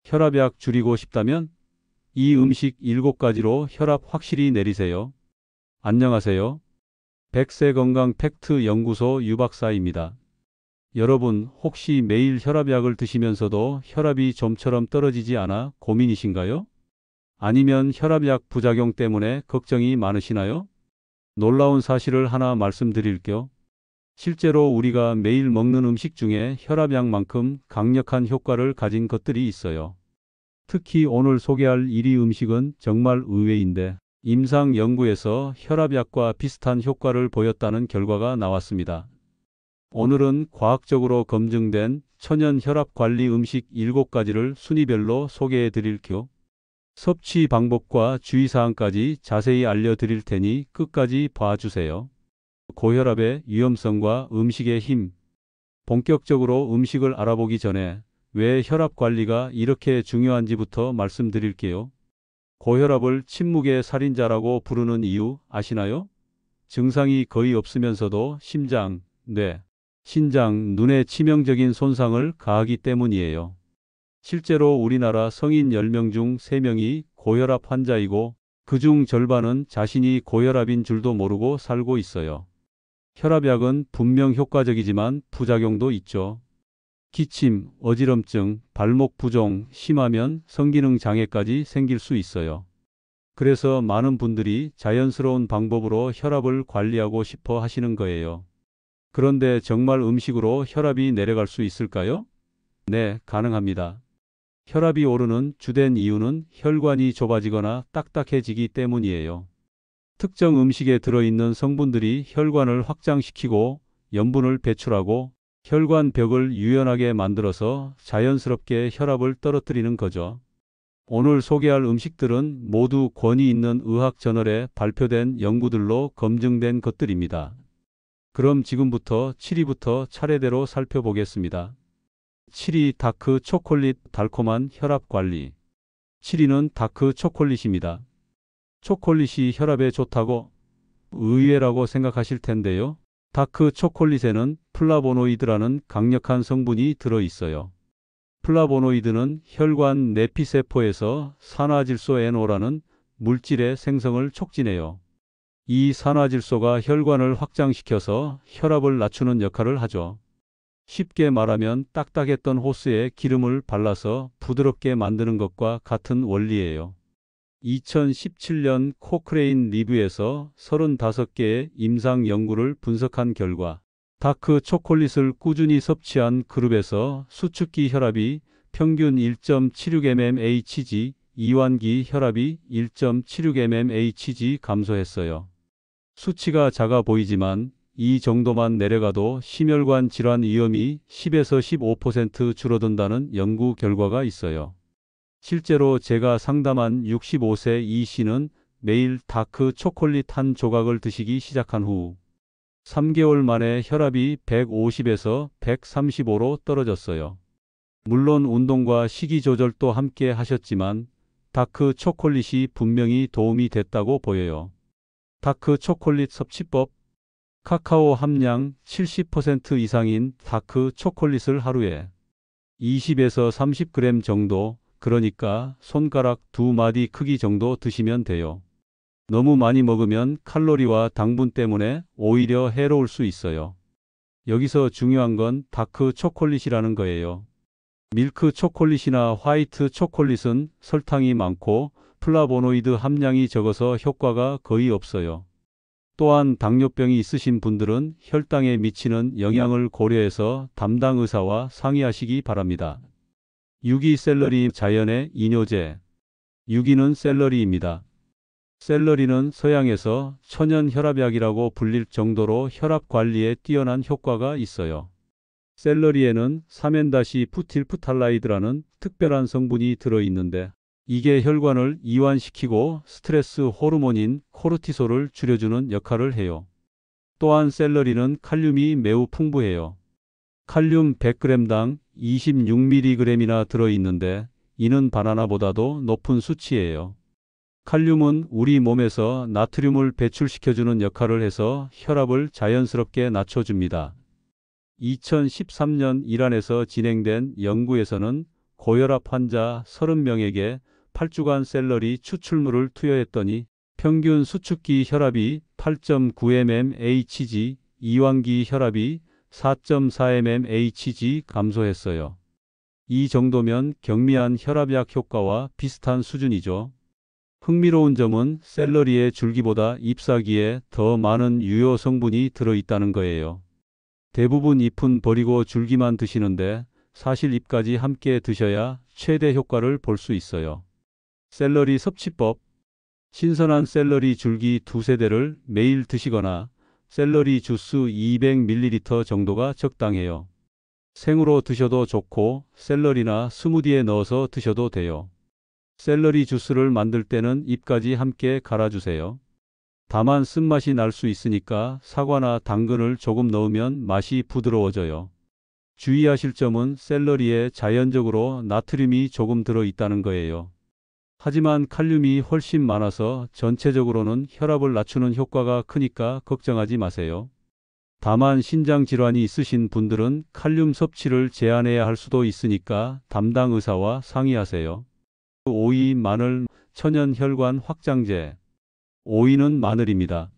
혈압약 줄이고 싶다면 이 음식 7가지로 혈압 확실히 내리세요. 안녕하세요. 백세 건강 팩트 연구소 유 박사입니다. 여러분, 혹시 매일 혈압약을 드시면서도 혈압이 좀처럼 떨어지지 않아 고민이신가요? 아니면 혈압약 부작용 때문에 걱정이 많으시나요? 놀라운 사실을 하나 말씀드릴게요. 실제로 우리가 매일 먹는 음식 중에 혈압약만큼 강력한 효과를 가진 것들이 있어요. 특히 오늘 소개할 1위 음식은 정말 의외인데 임상 연구에서 혈압약과 비슷한 효과를 보였다는 결과가 나왔습니다. 오늘은 과학적으로 검증된 천연 혈압 관리 음식 7가지를 순위별로 소개해 드릴게요. 섭취 방법과 주의사항까지 자세히 알려드릴 테니 끝까지 봐주세요. 고혈압의 위험성과 음식의 힘. 본격적으로 음식을 알아보기 전에 왜 혈압 관리가 이렇게 중요한지부터 말씀드릴게요. 고혈압을 침묵의 살인자라고 부르는 이유 아시나요? 증상이 거의 없으면서도 심장, 뇌, 신장, 눈에 치명적인 손상을 가하기 때문이에요. 실제로 우리나라 성인 10명 중 3명이 고혈압 환자이고 그중 절반은 자신이 고혈압인 줄도 모르고 살고 있어요. 혈압약은 분명 효과적이지만 부작용도 있죠. 기침, 어지럼증, 발목 부종, 심하면 성기능 장애까지 생길 수 있어요. 그래서 많은 분들이 자연스러운 방법으로 혈압을 관리하고 싶어 하시는 거예요. 그런데 정말 음식으로 혈압이 내려갈 수 있을까요? 네, 가능합니다. 혈압이 오르는 주된 이유는 혈관이 좁아지거나 딱딱해지기 때문이에요. 특정 음식에 들어있는 성분들이 혈관을 확장시키고 염분을 배출하고 혈관 벽을 유연하게 만들어서 자연스럽게 혈압을 떨어뜨리는 거죠. 오늘 소개할 음식들은 모두 권위 있는 의학 저널에 발표된 연구들로 검증된 것들입니다. 그럼 지금부터 7위부터 차례대로 살펴보겠습니다. 7위 다크 초콜릿 달콤한 혈압 관리. 7위는 다크 초콜릿입니다. 초콜릿이 혈압에 좋다고? 의외라고 생각하실 텐데요. 다크 초콜릿에는 플라보노이드라는 강력한 성분이 들어있어요. 플라보노이드는 혈관 내피세포에서 산화질소 NO라는 물질의 생성을 촉진해요. 이 산화질소가 혈관을 확장시켜서 혈압을 낮추는 역할을 하죠. 쉽게 말하면 딱딱했던 호스에 기름을 발라서 부드럽게 만드는 것과 같은 원리예요. 2017년 코크레인 리뷰에서 35개의 임상 연구를 분석한 결과 다크 초콜릿을 꾸준히 섭취한 그룹에서 수축기 혈압이 평균 1.76mmHg, 이완기 혈압이 1.76mmHg 감소했어요. 수치가 작아 보이지만 이 정도만 내려가도 심혈관 질환 위험이 10에서 15% 줄어든다는 연구 결과가 있어요. 실제로 제가 상담한 65세 이 씨는 매일 다크 초콜릿 한 조각을 드시기 시작한 후 3개월 만에 혈압이 150에서 135로 떨어졌어요. 물론 운동과 식이 조절도 함께 하셨지만 다크 초콜릿이 분명히 도움이 됐다고 보여요. 다크 초콜릿 섭취법. 카카오 함량 70% 이상인 다크 초콜릿을 하루에 20에서 30g 정도, 그러니까 손가락 2마디 크기 정도 드시면 돼요. 너무 많이 먹으면 칼로리와 당분 때문에 오히려 해로울 수 있어요. 여기서 중요한 건 다크 초콜릿이라는 거예요. 밀크 초콜릿이나 화이트 초콜릿은 설탕이 많고 플라보노이드 함량이 적어서 효과가 거의 없어요. 또한 당뇨병이 있으신 분들은 혈당에 미치는 영향을 고려해서 담당 의사와 상의하시기 바랍니다. 6위 샐러리 자연의 이뇨제. 6위는 샐러리입니다. 샐러리는 서양에서 천연 혈압약이라고 불릴 정도로 혈압 관리에 뛰어난 효과가 있어요. 샐러리에는 사멘다시푸틸프탈라이드라는 특별한 성분이 들어있는데 이게 혈관을 이완시키고 스트레스 호르몬인 코르티솔을 줄여주는 역할을 해요. 또한 샐러리는 칼륨이 매우 풍부해요. 칼륨 100g당 26mg이나 들어있는데 이는 바나나보다도 높은 수치예요. 칼륨은 우리 몸에서 나트륨을 배출시켜주는 역할을 해서 혈압을 자연스럽게 낮춰줍니다. 2013년 이란에서 진행된 연구에서는 고혈압 환자 30명에게 8주간 샐러리 추출물을 투여했더니 평균 수축기 혈압이 8.9mmHg, 이완기 혈압이 4.4mmHg 감소했어요. 이 정도면 경미한 혈압약 효과와 비슷한 수준이죠. 흥미로운 점은 샐러리의 줄기보다 잎사귀에 더 많은 유효 성분이 들어있다는 거예요. 대부분 잎은 버리고 줄기만 드시는데 사실 잎까지 함께 드셔야 최대 효과를 볼 수 있어요. 샐러리 섭취법. 신선한 샐러리 줄기 두세 대를 매일 드시거나 샐러리 주스 200ml 정도가 적당해요. 생으로 드셔도 좋고 샐러리나 스무디에 넣어서 드셔도 돼요. 샐러리 주스를 만들 때는 잎까지 함께 갈아주세요. 다만 쓴맛이 날 수 있으니까 사과나 당근을 조금 넣으면 맛이 부드러워져요. 주의하실 점은 샐러리에 자연적으로 나트륨이 조금 들어있다는 거예요. 하지만 칼륨이 훨씬 많아서 전체적으로는 혈압을 낮추는 효과가 크니까 걱정하지 마세요. 다만 신장 질환이 있으신 분들은 칼륨 섭취를 제한해야 할 수도 있으니까 담당 의사와 상의하세요. 오이, 마늘, 천연 혈관 확장제. 오이는 마늘입니다.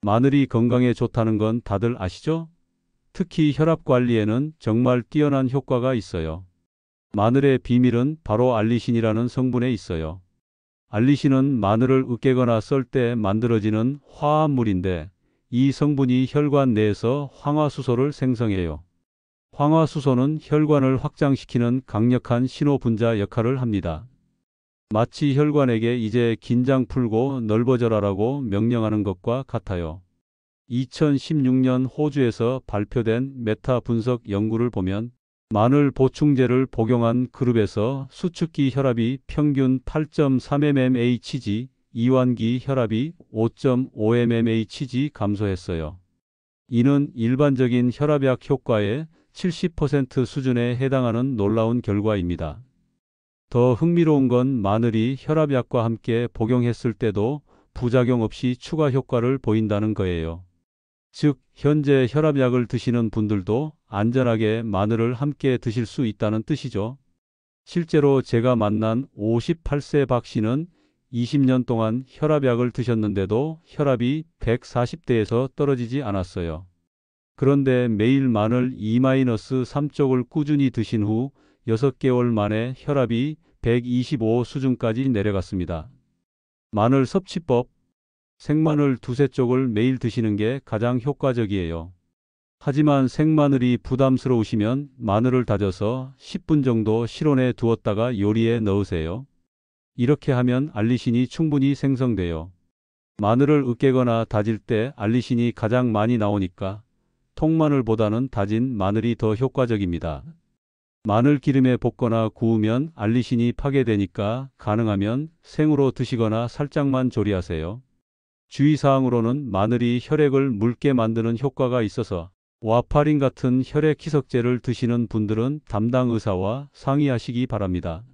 마늘이 건강에 좋다는 건 다들 아시죠? 특히 혈압 관리에는 정말 뛰어난 효과가 있어요. 마늘의 비밀은 바로 알리신이라는 성분에 있어요. 알리신은 마늘을 으깨거나 썰 때 만들어지는 화합물인데 이 성분이 혈관 내에서 황화수소를 생성해요. 황화수소는 혈관을 확장시키는 강력한 신호 분자 역할을 합니다. 마치 혈관에게 이제 긴장 풀고 넓어져라라고 명령하는 것과 같아요. 2016년 호주에서 발표된 메타 분석 연구를 보면 마늘 보충제를 복용한 그룹에서 수축기 혈압이 평균 8.3mmHg, 이완기 혈압이 5.5mmHg 감소했어요. 이는 일반적인 혈압약 효과의 70% 수준에 해당하는 놀라운 결과입니다. 더 흥미로운 건 마늘이 혈압약과 함께 복용했을 때도 부작용 없이 추가 효과를 보인다는 거예요. 즉, 현재 혈압약을 드시는 분들도 안전하게 마늘을 함께 드실 수 있다는 뜻이죠. 실제로 제가 만난 58세 박 씨는 20년 동안 혈압약을 드셨는데도 혈압이 140대에서 떨어지지 않았어요. 그런데 매일 마늘 2-3쪽을 꾸준히 드신 후 6개월 만에 혈압이 125 수준까지 내려갔습니다. 마늘 섭취법. 생마늘 두세 쪽을 매일 드시는 게 가장 효과적이에요. 하지만 생마늘이 부담스러우시면 마늘을 다져서 10분 정도 실온에 두었다가 요리에 넣으세요. 이렇게 하면 알리신이 충분히 생성돼요. 마늘을 으깨거나 다질 때 알리신이 가장 많이 나오니까 통마늘보다는 다진 마늘이 더 효과적입니다. 마늘 기름에 볶거나 구우면 알리신이 파괴되니까 가능하면 생으로 드시거나 살짝만 조리하세요. 주의사항으로는 마늘이 혈액을 묽게 만드는 효과가 있어서 와파린 같은 혈액 희석제를 드시는 분들은 담당 의사와 상의하시기 바랍니다.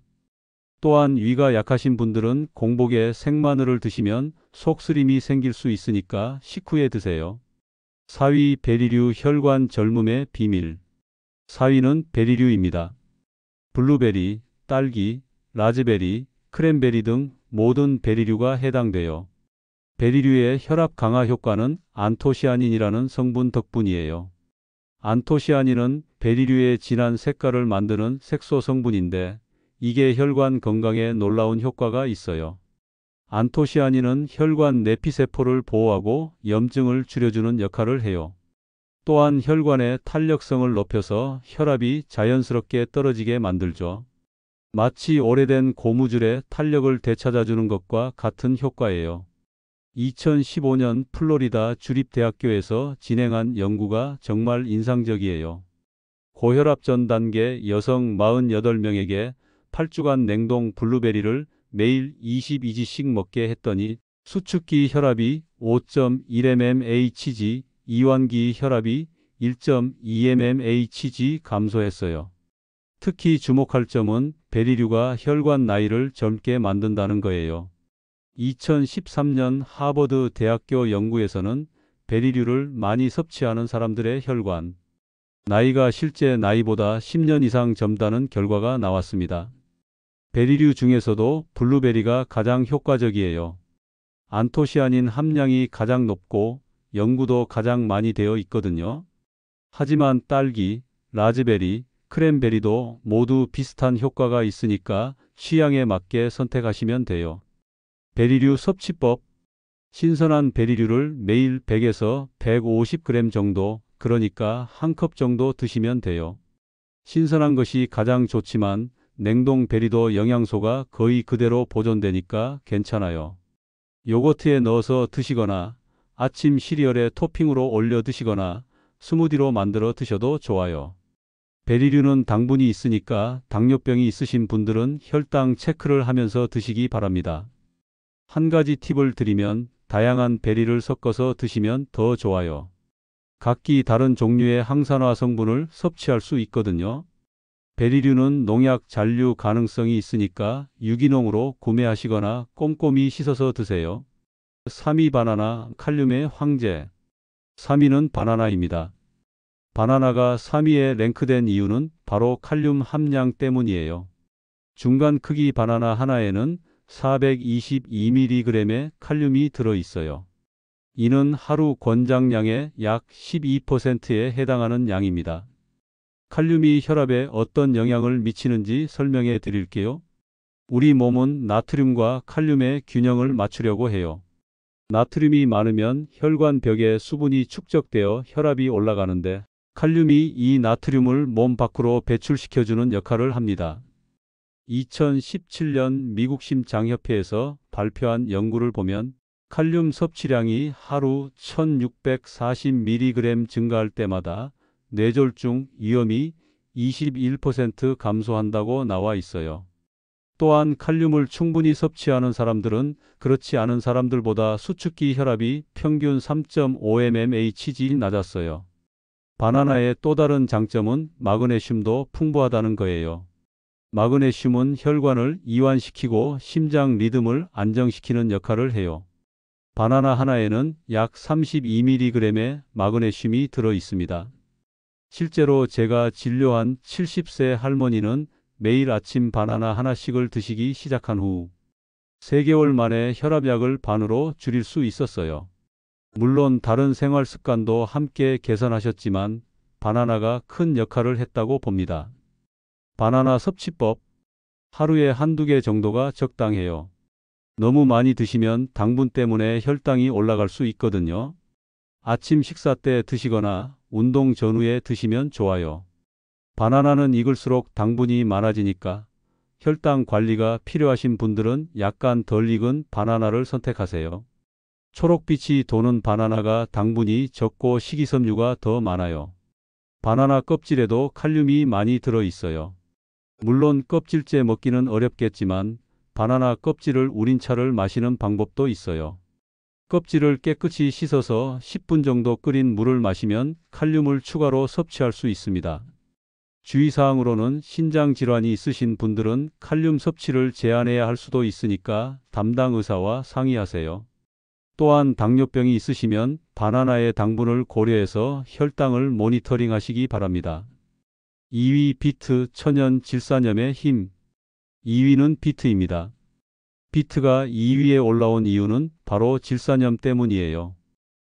또한 위가 약하신 분들은 공복에 생마늘을 드시면 속쓰림이 생길 수 있으니까 식후에 드세요. 사위 베리류 혈관 젊음의 비밀. 사위는 베리류입니다. 블루베리, 딸기, 라즈베리, 크랜베리 등 모든 베리류가 해당돼요. 베리류의 혈압 강화 효과는 안토시아닌이라는 성분 덕분이에요. 안토시아닌은 베리류의 진한 색깔을 만드는 색소 성분인데 이게 혈관 건강에 놀라운 효과가 있어요. 안토시아닌은 혈관 내피세포를 보호하고 염증을 줄여주는 역할을 해요. 또한 혈관의 탄력성을 높여서 혈압이 자연스럽게 떨어지게 만들죠. 마치 오래된 고무줄의 탄력을 되찾아주는 것과 같은 효과예요. 2015년 플로리다 주립대학교에서 진행한 연구가 정말 인상적이에요. 고혈압 전 단계 여성 48명에게 8주간 냉동 블루베리를 매일 22지씩 먹게 했더니 수축기 혈압이 5.1mmHg, 이완기 혈압이 1.2mmHg 감소했어요. 특히 주목할 점은 베리류가 혈관 나이를 젊게 만든다는 거예요. 2013년 하버드 대학교 연구에서는 베리류를 많이 섭취하는 사람들의 혈관 나이가 실제 나이보다 10년 이상 젊다는 결과가 나왔습니다. 베리류 중에서도 블루베리가 가장 효과적이에요. 안토시아닌 함량이 가장 높고 연구도 가장 많이 되어 있거든요. 하지만 딸기, 라즈베리, 크랜베리도 모두 비슷한 효과가 있으니까 취향에 맞게 선택하시면 돼요. 베리류 섭취법. 신선한 베리류를 매일 100에서 150g 정도, 그러니까 한 컵 정도 드시면 돼요. 신선한 것이 가장 좋지만 냉동 베리도 영양소가 거의 그대로 보존되니까 괜찮아요. 요거트에 넣어서 드시거나 아침 시리얼에 토핑으로 올려 드시거나 스무디로 만들어 드셔도 좋아요. 베리류는 당분이 있으니까 당뇨병이 있으신 분들은 혈당 체크를 하면서 드시기 바랍니다. 한 가지 팁을 드리면 다양한 베리를 섞어서 드시면 더 좋아요. 각기 다른 종류의 항산화 성분을 섭취할 수 있거든요. 베리류는 농약 잔류 가능성이 있으니까 유기농으로 구매하시거나 꼼꼼히 씻어서 드세요. 3위 바나나, 칼륨의 황제. 3위는 바나나입니다. 바나나가 3위에 랭크된 이유는 바로 칼륨 함량 때문이에요. 중간 크기 바나나 하나에는 422mg의 칼륨이 들어있어요. 이는 하루 권장량의 약 12%에 해당하는 양입니다. 칼륨이 혈압에 어떤 영향을 미치는지 설명해 드릴게요. 우리 몸은 나트륨과 칼륨의 균형을 맞추려고 해요. 나트륨이 많으면 혈관벽에 수분이 축적되어 혈압이 올라가는데 칼륨이 이 나트륨을 몸 밖으로 배출시켜주는 역할을 합니다. 2017년 미국 심장협회에서 발표한 연구를 보면 칼륨 섭취량이 하루 1640mg 증가할 때마다 뇌졸중 위험이 21% 감소한다고 나와 있어요. 또한 칼륨을 충분히 섭취하는 사람들은 그렇지 않은 사람들보다 수축기 혈압이 평균 3.5mmHg 낮았어요. 바나나의 또 다른 장점은 마그네슘도 풍부하다는 거예요. 마그네슘은 혈관을 이완시키고 심장 리듬을 안정시키는 역할을 해요. 바나나 하나에는 약 32mg의 마그네슘이 들어 있습니다. 실제로 제가 진료한 70세 할머니는 매일 아침 바나나 하나씩을 드시기 시작한 후 3개월 만에 혈압약을 반으로 줄일 수 있었어요. 물론 다른 생활 습관도 함께 개선하셨지만 바나나가 큰 역할을 했다고 봅니다. 바나나 섭취법. 하루에 한두 개 정도가 적당해요. 너무 많이 드시면 당분 때문에 혈당이 올라갈 수 있거든요. 아침 식사 때 드시거나 운동 전후에 드시면 좋아요. 바나나는 익을수록 당분이 많아지니까 혈당 관리가 필요하신 분들은 약간 덜 익은 바나나를 선택하세요. 초록빛이 도는 바나나가 당분이 적고 식이섬유가 더 많아요. 바나나 껍질에도 칼륨이 많이 들어 있어요. 물론 껍질째 먹기는 어렵겠지만 바나나 껍질을 우린 차를 마시는 방법도 있어요. 껍질을 깨끗이 씻어서 10분 정도 끓인 물을 마시면 칼륨을 추가로 섭취할 수 있습니다. 주의사항으로는 신장질환이 있으신 분들은 칼륨 섭취를 제한해야 할 수도 있으니까 담당 의사와 상의하세요. 또한 당뇨병이 있으시면 바나나의 당분을 고려해서 혈당을 모니터링 하시기 바랍니다. 2위 비트, 천연 질산염의 힘. 2위는 비트입니다. 비트가 2위에 올라온 이유는 바로 질산염 때문이에요.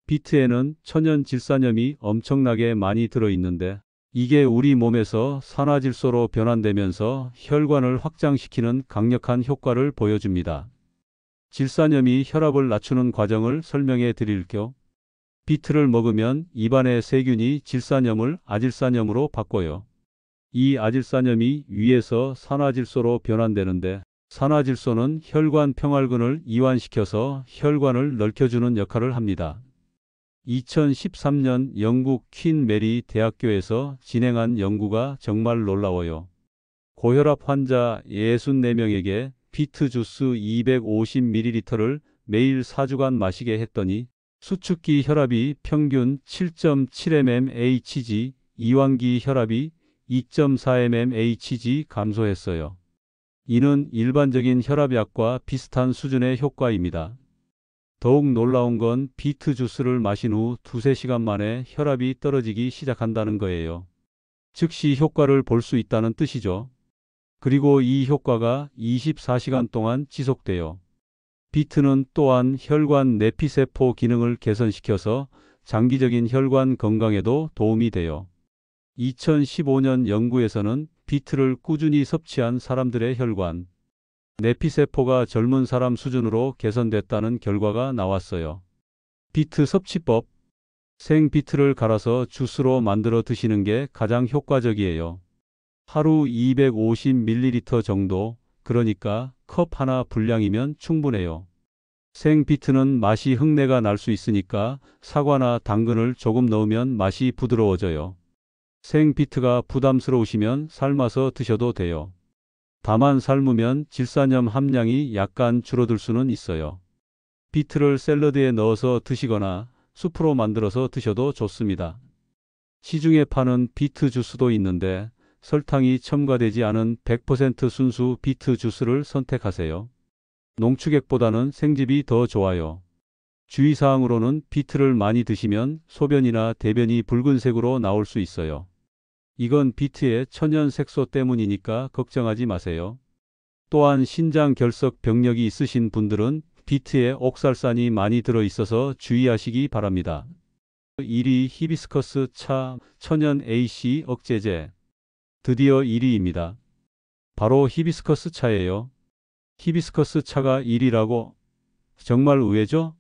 비트에는 천연 질산염이 엄청나게 많이 들어있는데 이게 우리 몸에서 산화질소로 변환되면서 혈관을 확장시키는 강력한 효과를 보여줍니다. 질산염이 혈압을 낮추는 과정을 설명해 드릴게요. 비트를 먹으면 입안의 세균이 질산염을 아질산염으로 바꿔요. 이 아질산염이 위에서 산화질소로 변환되는데 산화질소는 혈관 평활근을 이완시켜서 혈관을 넓혀주는 역할을 합니다. 2013년 영국 퀸 메리 대학교에서 진행한 연구가 정말 놀라워요. 고혈압 환자 64명에게 비트 주스 250ml를 매일 4주간 마시게 했더니 수축기 혈압이 평균 7.7mmHg, 이완기 혈압이 2.4mmHg 감소했어요. 이는 일반적인 혈압약과 비슷한 수준의 효과입니다. 더욱 놀라운 건 비트 주스를 마신 후 2~3시간 만에 혈압이 떨어지기 시작한다는 거예요. 즉시 효과를 볼 수 있다는 뜻이죠. 그리고 이 효과가 24시간 동안 지속돼요. 비트는 또한 혈관 내피세포 기능을 개선시켜서 장기적인 혈관 건강에도 도움이 돼요. 2015년 연구에서는 비트를 꾸준히 섭취한 사람들의 혈관 내피세포가 젊은 사람 수준으로 개선됐다는 결과가 나왔어요. 비트 섭취법. 생비트를 갈아서 주스로 만들어 드시는 게 가장 효과적이에요. 하루 250ml 정도, 그러니까 컵 하나 분량이면 충분해요. 생비트는 맛이 흙내가 날 수 있으니까 사과나 당근을 조금 넣으면 맛이 부드러워져요. 생비트가 부담스러우시면 삶아서 드셔도 돼요. 다만 삶으면 질산염 함량이 약간 줄어들 수는 있어요. 비트를 샐러드에 넣어서 드시거나 수프로 만들어서 드셔도 좋습니다. 시중에 파는 비트 주스도 있는데 설탕이 첨가되지 않은 100% 순수 비트 주스를 선택하세요. 농축액보다는 생즙이 더 좋아요. 주의사항으로는 비트를 많이 드시면 소변이나 대변이 붉은색으로 나올 수 있어요. 이건 비트의 천연 색소 때문이니까 걱정하지 마세요. 또한 신장 결석 병력이 있으신 분들은 비트에 옥살산이 많이 들어있어서 주의하시기 바랍니다. 1위 히비스커스 차 천연 AC 억제제. 드디어 1위입니다. 바로 히비스커스 차예요. 히비스커스 차가 1위라고? 정말 의외죠?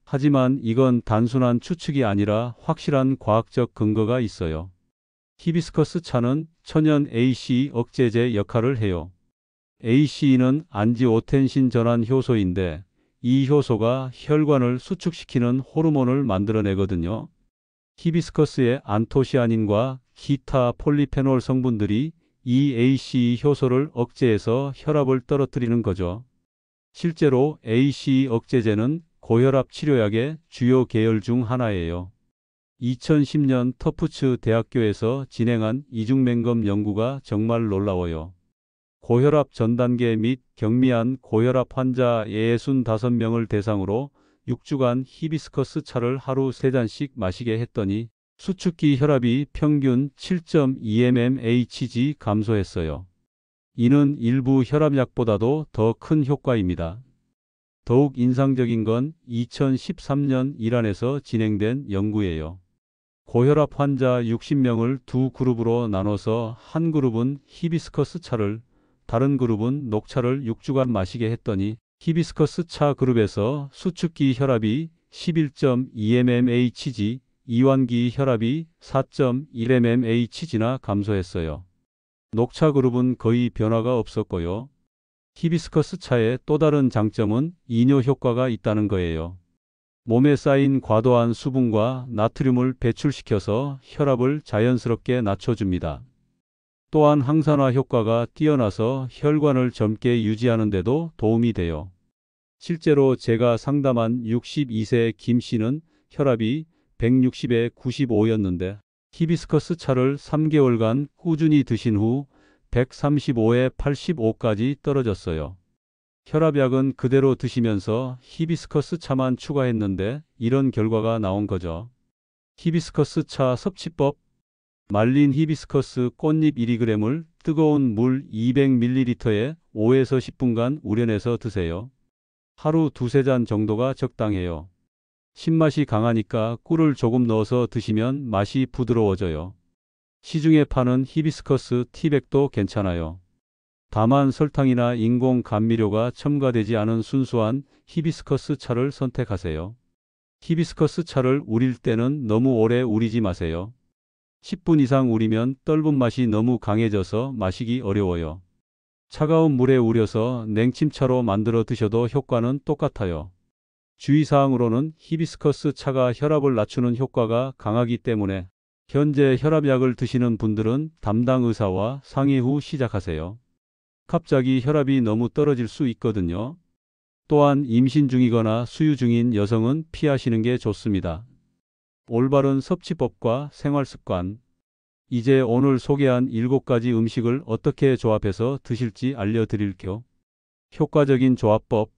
하지만 이건 단순한 추측이 아니라 확실한 과학적 근거가 있어요. 히비스커스 차는 천연 AC 억제제 역할을 해요. ACE는 안지오텐신 전환 효소인데 이 효소가 혈관을 수축시키는 호르몬을 만들어내거든요. 히비스커스의 안토시아닌과 기타 폴리페놀 성분들이 이 ACE 효소를 억제해서 혈압을 떨어뜨리는 거죠. 실제로 ACE 억제제는 고혈압 치료약의 주요 계열 중 하나예요. 2010년 터프츠 대학교에서 진행한 이중맹검 연구가 정말 놀라워요. 고혈압 전 단계 및 경미한 고혈압 환자 65명을 대상으로 6주간 히비스커스 차를 하루 3잔씩 마시게 했더니 수축기 혈압이 평균 7.2mmHg 감소했어요. 이는 일부 혈압약보다도 더 큰 효과입니다. 더욱 인상적인 건 2013년 이란에서 진행된 연구예요. 고혈압 환자 60명을 두 그룹으로 나눠서 한 그룹은 히비스커스 차를, 다른 그룹은 녹차를 6주간 마시게 했더니 히비스커스 차 그룹에서 수축기 혈압이 11.2mmHg, 이완기 혈압이 4.1mmHg나 감소했어요. 녹차 그룹은 거의 변화가 없었고요. 히비스커스 차의 또 다른 장점은 이뇨 효과가 있다는 거예요. 몸에 쌓인 과도한 수분과 나트륨을 배출시켜서 혈압을 자연스럽게 낮춰줍니다. 또한 항산화 효과가 뛰어나서 혈관을 젊게 유지하는 데도 도움이 돼요. 실제로 제가 상담한 62세 김 씨는 혈압이 160에 95였는데 히비스커스 차를 3개월간 꾸준히 드신 후 135에 85까지 떨어졌어요. 혈압약은 그대로 드시면서 히비스커스 차만 추가했는데 이런 결과가 나온 거죠. 히비스커스 차 섭취법. 말린 히비스커스 꽃잎 1g을 뜨거운 물 200ml에 5에서 10분간 우려내서 드세요. 하루 2~3잔 정도가 적당해요. 신맛이 강하니까 꿀을 조금 넣어서 드시면 맛이 부드러워져요. 시중에 파는 히비스커스 티백도 괜찮아요. 다만 설탕이나 인공 감미료가 첨가되지 않은 순수한 히비스커스 차를 선택하세요. 히비스커스 차를 우릴 때는 너무 오래 우리지 마세요. 10분 이상 우리면 떫은 맛이 너무 강해져서 마시기 어려워요. 차가운 물에 우려서 냉침차로 만들어 드셔도 효과는 똑같아요. 주의사항으로는 히비스커스 차가 혈압을 낮추는 효과가 강하기 때문에 현재 혈압약을 드시는 분들은 담당 의사와 상의 후 시작하세요. 갑자기 혈압이 너무 떨어질 수 있거든요. 또한 임신 중이거나 수유 중인 여성은 피하시는 게 좋습니다. 올바른 섭취법과 생활습관. 이제 오늘 소개한 7가지 음식을 어떻게 조합해서 드실지 알려드릴게요. 효과적인 조합법.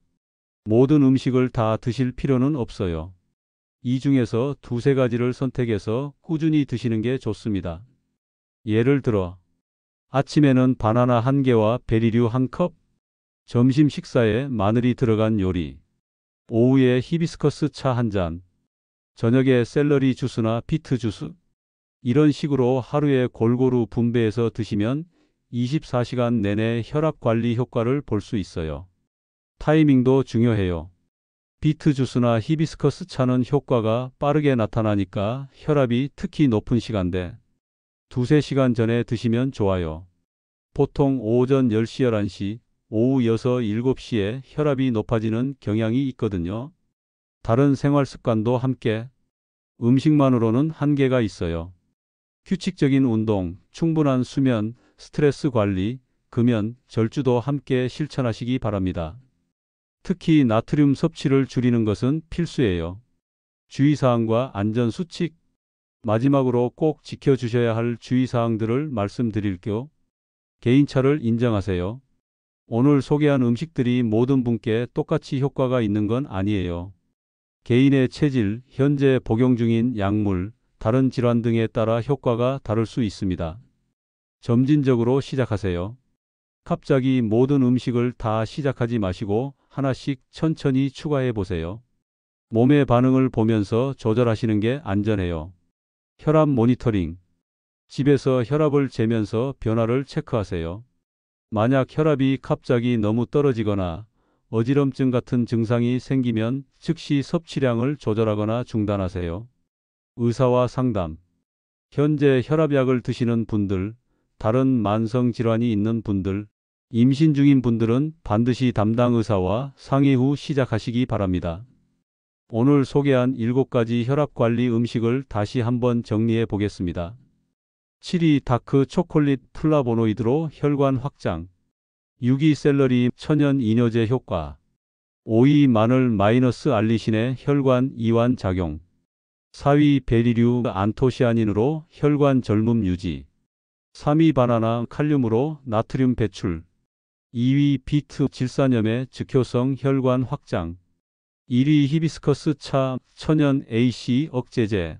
모든 음식을 다 드실 필요는 없어요. 이 중에서 2~3가지를 선택해서 꾸준히 드시는 게 좋습니다. 예를 들어 아침에는 바나나 1개와 베리류 1컵, 점심 식사에 마늘이 들어간 요리, 오후에 히비스커스 차 1잔, 저녁에 샐러리 주스나 비트 주스. 이런 식으로 하루에 골고루 분배해서 드시면 24시간 내내 혈압 관리 효과를 볼 수 있어요. 타이밍도 중요해요. 비트 주스나 히비스커스 차는 효과가 빠르게 나타나니까 혈압이 특히 높은 시간대 2~3시간 전에 드시면 좋아요. 보통 오전 10시, 11시, 오후 6, 7시에 혈압이 높아지는 경향이 있거든요. 다른 생활 습관도 함께 음식만으로는 한계가 있어요. 규칙적인 운동, 충분한 수면, 스트레스 관리, 금연, 절주도 함께 실천하시기 바랍니다. 특히 나트륨 섭취를 줄이는 것은 필수예요. 주의사항과 안전수칙, 마지막으로 꼭 지켜주셔야 할 주의사항들을 말씀드릴게요. 개인차를 인정하세요. 오늘 소개한 음식들이 모든 분께 똑같이 효과가 있는 건 아니에요. 개인의 체질, 현재 복용 중인 약물, 다른 질환 등에 따라 효과가 다를 수 있습니다. 점진적으로 시작하세요. 갑자기 모든 음식을 다 시작하지 마시고 하나씩 천천히 추가해 보세요. 몸의 반응을 보면서 조절하시는 게 안전해요. 혈압 모니터링. 집에서 혈압을 재면서 변화를 체크하세요. 만약 혈압이 갑자기 너무 떨어지거나 어지럼증 같은 증상이 생기면 즉시 섭취량을 조절하거나 중단하세요. 의사와 상담. 현재 혈압약을 드시는 분들, 다른 만성 질환이 있는 분들, 임신 중인 분들은 반드시 담당 의사와 상의 후 시작하시기 바랍니다. 오늘 소개한 7가지 혈압 관리 음식을 다시 한번 정리해 보겠습니다. 7위 다크 초콜릿 플라보노이드로 혈관 확장. 6위 샐러리 천연 이뇨제 효과. 5위 마늘 마이너스 알리신의 혈관 이완 작용. 4위 베리류 안토시아닌으로 혈관 젊음 유지. 3위 바나나 칼륨으로 나트륨 배출. 2위 비트 질산염의 즉효성 혈관 확장. 1위 히비스커스 차 천연 AC 억제제.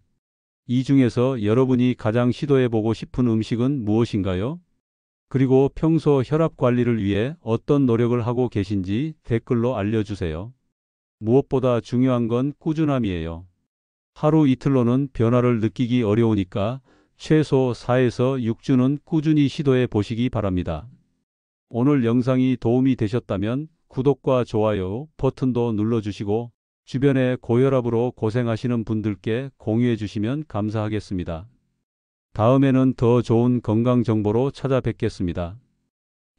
이 중에서 여러분이 가장 시도해보고 싶은 음식은 무엇인가요? 그리고 평소 혈압 관리를 위해 어떤 노력을 하고 계신지 댓글로 알려주세요. 무엇보다 중요한 건 꾸준함이에요. 하루 이틀로는 변화를 느끼기 어려우니까 최소 4에서 6주는 꾸준히 시도해 보시기 바랍니다. 오늘 영상이 도움이 되셨다면 구독과 좋아요 버튼도 눌러주시고 주변에 고혈압으로 고생하시는 분들께 공유해 주시면 감사하겠습니다. 다음에는 더 좋은 건강 정보로 찾아뵙겠습니다.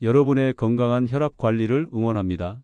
여러분의 건강한 혈압 관리를 응원합니다.